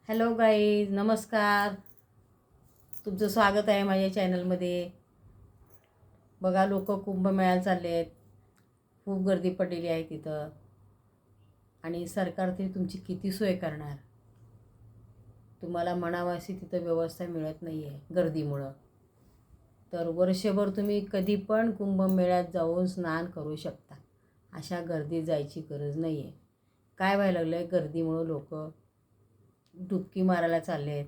Hello guys, नमस्कार. तुमचं स्वागत आहे माझ्या चॅनलमध्ये. बघा, लोक कुंभमेळ्याला चालले आहेत. खूप गर्दी पडलेली आहे तिथं. आणि सरकार तरी तुमची किती सोय करणार? तुम्हाला म्हणावाशी तिथं व्यवस्था मिळत नाही आहे गर्दीमुळं. तर वर्षभर तुम्ही कधी पण कुंभमेळ्यात जाऊन स्नान करू शकता. अशा गर्दीत जायची गरज नाही आहे. काय व्हायला लागलं आहे, गर्दीमुळं लोक डुबकी मारायला चालले आहेत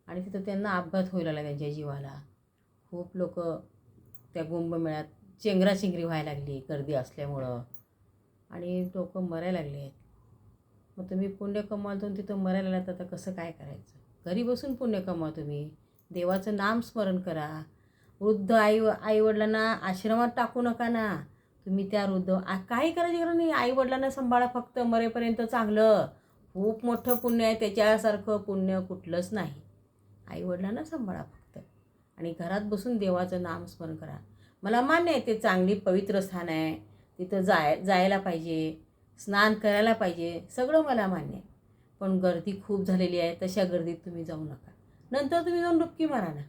आणि तिथं त्यांना अपघात व्हायला लागला त्यांच्या जीवाला. खूप लोक त्या कुंभमेळ्यात चेंगराचेंगरी व्हायला लागली गर्दी असल्यामुळं आणि लोक मरायला लागले आहेत. मग तुम्ही पुण्य कमाल तर तिथं मरायला लागलात, आता कसं काय करायचं? घरी बसून पुण्य कमावा. तुम्ही देवाचं नामस्मरण करा. वृद्ध आईवडिलांना आश्रमात टाकू नका ना. तुम्ही त्या काही करायची गरज नाही. आईवडिलांना सांभाळा, फक्त मरेपर्यंत चांगलं. खूप मोठं पुण्य आहे, त्याच्यासारखं पुण्य कुठलंच नाही. आईवडिलांना सांभाळा फक्त आणि घरात बसून देवाचं नामस्मरण करा. मला मान्य आहे ते चांगली पवित्र स्थान आहे, तिथं जायला पाहिजे, स्नान करायला पाहिजे, सगळं मला मान्य आहे. पण गर्दी खूप झालेली आहे. तशा गर्दीत तुम्ही जाऊ नका. नंतर तुम्ही जाऊन डुबकी मारा ना.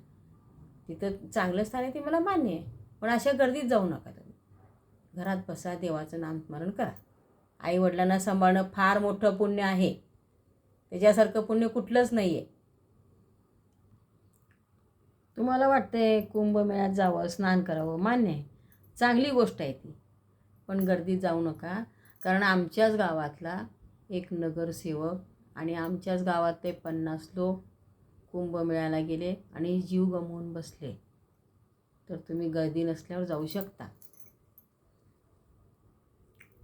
तिथं चांगलं स्थान आहे ते मला मान्य आहे, पण अशा गर्दीत जाऊ नका. तुम्ही घरात बसा, देवाचं नामस्मरण करा. आईवडिलांना सांभाळणं फार मोठं पुण्य आहे. त्याच्यासारखं पुण्य कुठलंच नाही आहे. तुम्हाला वाटतंय कुंभमेळ्यात जावं, स्नान करावं, मान्य आहे, चांगली गोष्ट आहे ती. पण गर्दीत जाऊ नका. कारण आमच्याच गावातला एक नगरसेवक आणि आमच्याच गावातले 50 लोक कुंभमेळ्याला गेले आणि जीव गमावून बसले. तर तुम्ही गर्दी नसल्यावर जाऊ शकता.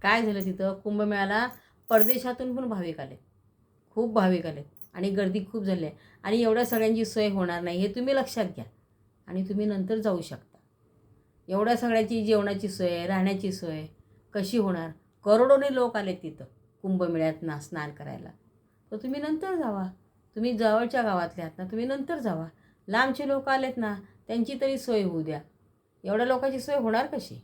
काय झालं तिथं कुंभमेळ्याला? परदेशातून पण भाविक आले, खूप भाविक आले आणि गर्दी खूप झाली आहे. आणि एवढ्या सगळ्यांची सोय होणार नाही, हे तुम्ही लक्षात घ्या. आणि तुम्ही नंतर जाऊ शकता. एवढ्या सगळ्याची जेवणाची सोय, राहण्याची सोय कशी होणार? करोडोने लोक आले तिथं कुंभमेळ्यात स्नान करायला. तर तुम्ही नंतर जावा. तुम्ही जवळच्या गावातले आहात ना, तुम्ही नंतर जावा. लांबचे लोक आलेत ना, त्यांची तरी सोय होऊ द्या. एवढ्या लोकांची सोय होणार कशी?